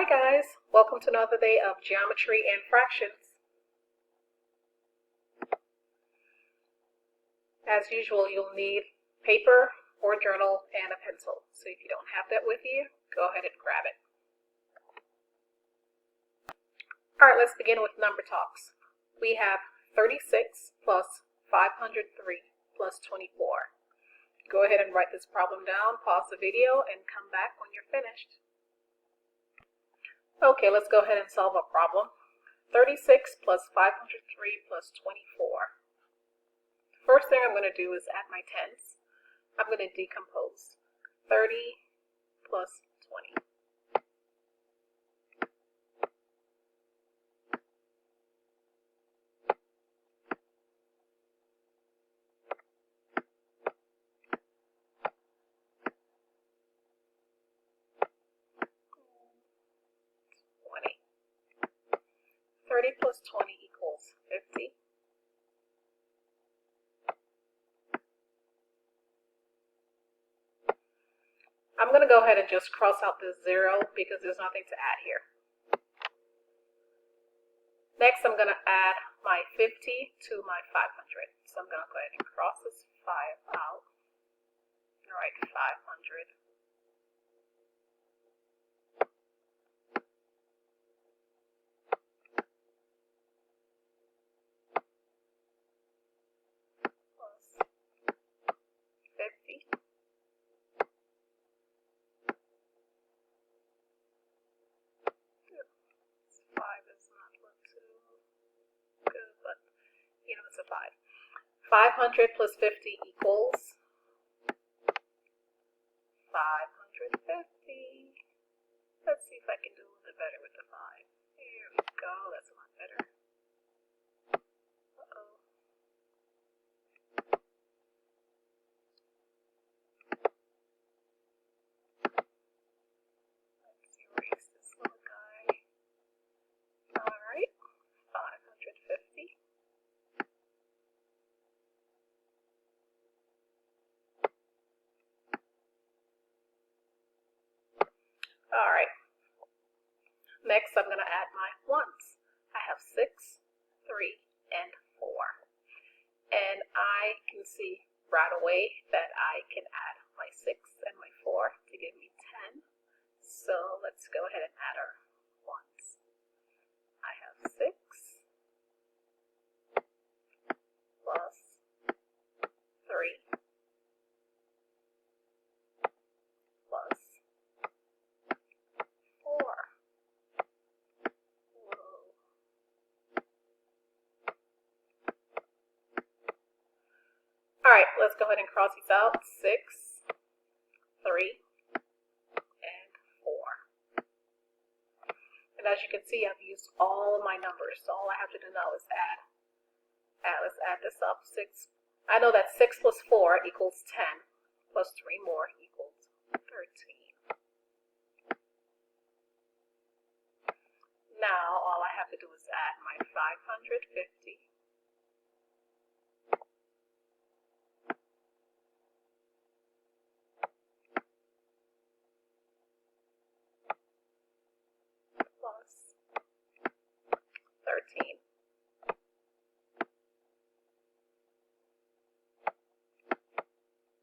Hi guys, welcome to another day of geometry and fractions. As usual, you'll need paper or journal and a pencil. So if you don't have that with you, go ahead and grab it. Alright, let's begin with number talks. We have 36 plus 503 plus 24. Go ahead and write this problem down, pause the video, and come back when you're finished. Okay, let's go ahead and solve a problem. 36 plus 503 plus 24. First thing I'm going to do is add my tens. I'm going to decompose. 30 plus 20. Thirty plus 20 equals 50. I'm going to go ahead and just cross out this 0 because there's nothing to add here. Next, I'm going to add my 50 to my 500. So I'm going to go ahead and cross this 5 out and write 500. It's a 5. 500 plus 50 equals 550. Let's see if I can do a little bit better with the 5. Here we go. That's a lot better. Uh-oh. Let's erase this little guy. Alright. 550. Alright, next I'm going to add my ones. I have 6, 3, and 4. And I can see right away that I can add my 6 and my 4 to give me 10. So let's go ahead and add our ones. I have 6 plus 3 plus 4. Alright, let's go ahead and cross these out. 6, 3, and 4. And as you can see, I've used all of my numbers. So all I have to do now is add. Let's add this up. 6. I know that 6 plus 4 equals 10. Plus 3 more equals 13. Now, all I have to do is add my 550 plus 13.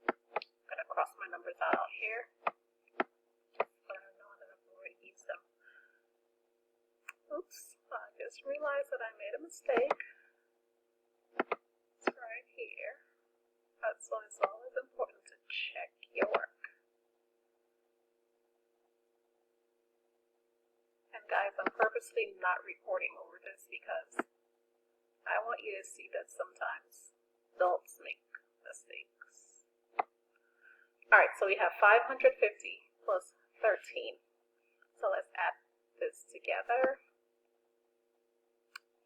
I'm going to cross my numbers out here. I don't know that I've already used them. Oops, I just realized that I made a mistake. It's right here. That's why it's always important to check your work. And guys, I'm purposely not recording over this because I want you to see that sometimes adults make mistakes. Alright, so we have 550 plus 13. So let's add this together.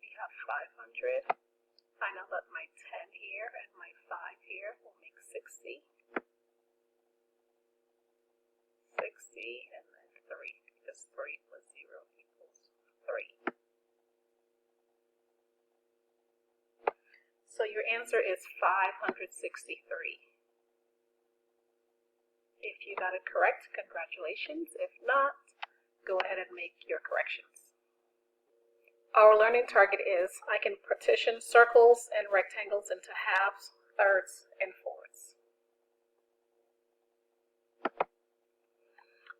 We have 500. I know that my 10 here and my 5 here will make 60. 60 and then 3, because 3 plus 0 equals 3. So your answer is 563. If you got it correct, congratulations. If not, go ahead ahead and make your corrections. Our learning target is I can partition circles and rectangles into halves, thirds, and fourths.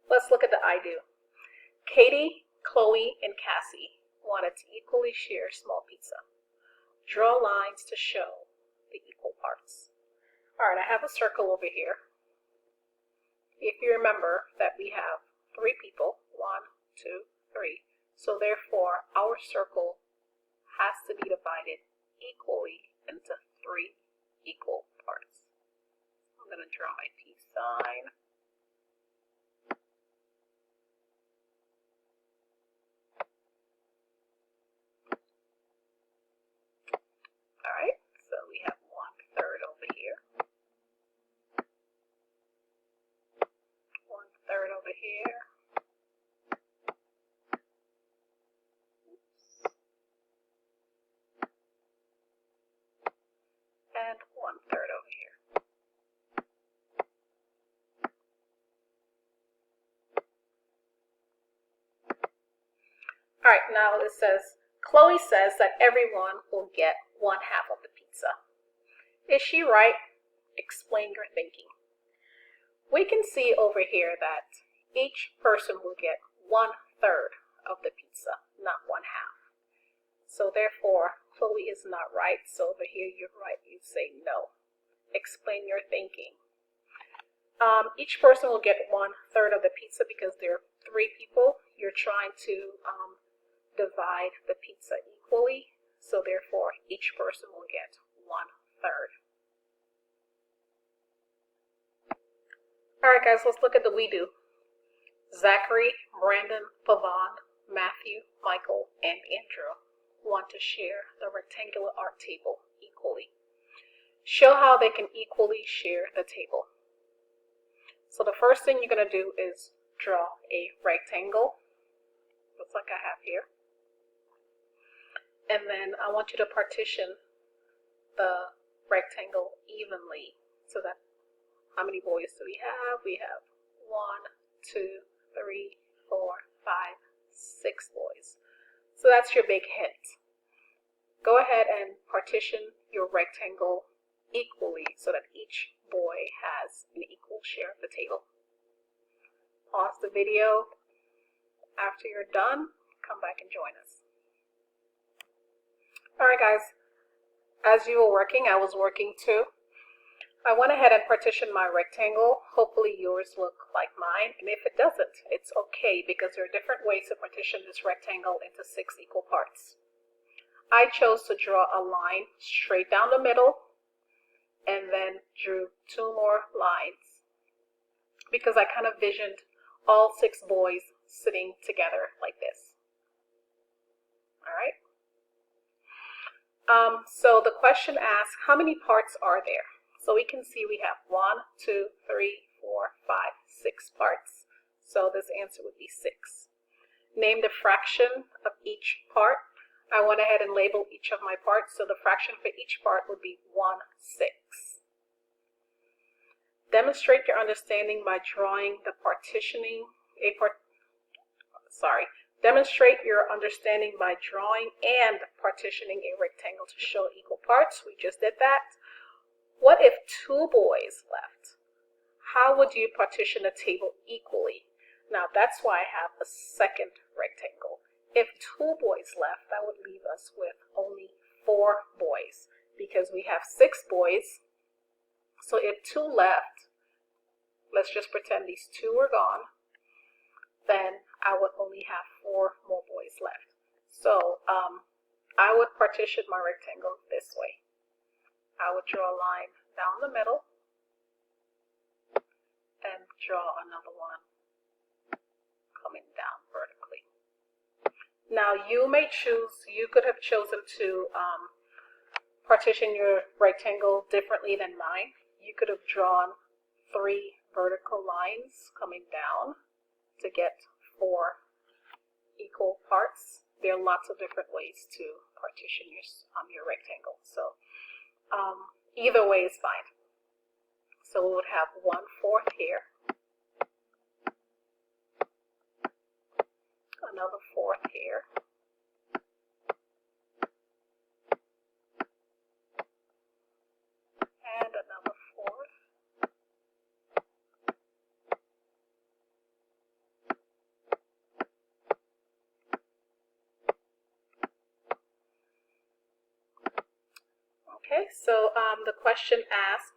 Let's look at the I do. Katie, Chloe, and Cassie wanted to equally share small pizza. Draw lines to show the equal parts. All right, I have a circle over here. If you remember that we have 3 people, 1, 2, 3. So therefore, our circle has to be divided equally into 3 equal parts. I'm going to draw my peace sign. All right, so we have 1/3 over here. 1/3 over here. And 1/3 over here. All right, now it says, Chloe says that everyone will get 1/2 of the pizza. Is she right? Explain your thinking. We can see over here that each person will get 1/3 of the pizza, not 1/2. So therefore, Chloe is not right. So over here, you're right. You say no. Explain your thinking. Each person will get 1/3 of the pizza because there are 3 people. You're trying to divide the pizza equally. So therefore, each person will get 1/3. All right, guys, let's look at the we do. Zachary, Brandon, Pavon, Matthew, Michael, and Andrew want to share the rectangular art table equally. Show how they can equally share the table. So the first thing you're going to do is draw a rectangle, just like I have here. And then I want you to partition the rectangle evenly so that how many boys do we have? We have 1, 2, 3, 4, 5, 6 boys. So that's your big hint. Go ahead and partition your rectangle equally so that each boy has an equal share of the table. Pause the video. After you're done, come back and join us. All right, guys. As you were working, I was working too. I went ahead and partitioned my rectangle. Hopefully yours look like mine, and if it doesn't, it's okay because there are different ways to partition this rectangle into 6 equal parts. I chose to draw a line straight down the middle and then drew 2 more lines because I kind of visioned all 6 boys sitting together like this. All right. So the question asks, how many parts are there? So we can see we have 1, 2, 3, 4, 5, 6 parts. So this answer would be 6. Name the fraction of each part. I went ahead and labeled each of my parts. So the fraction for each part would be 1/6. Demonstrate your understanding by drawing the Demonstrate your understanding by drawing and partitioning a rectangle to show equal parts. We just did that. What if 2 boys left? How would you partition the table equally? Now that's why I have a second rectangle. If 2 boys left, that would leave us with only 4 boys because we have 6 boys. So if 2 left, let's just pretend these 2 were gone, then I would only have 4 more boys left. So I would partition my rectangle this way. I would draw a line down the middle and draw another one coming down vertically. Now you may choose, you could have chosen to partition your rectangle differently than mine. You could have drawn 3 vertical lines coming down to get 4 equal parts. There are lots of different ways to partition your rectangle. So either way is fine. So we would have 1/4 here. another fourth here. And another fourth. Okay, so the question asks,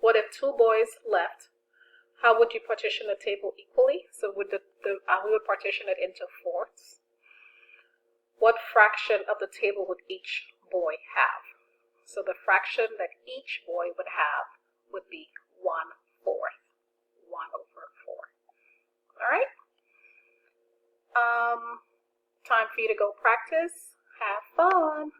what if two boys left? How would you partition the table equally? So would we would partition it into fourths. What fraction of the table would each boy have? So the fraction that each boy would have would be 1/4. 1/4. All right. Time for you to go practice. Have fun.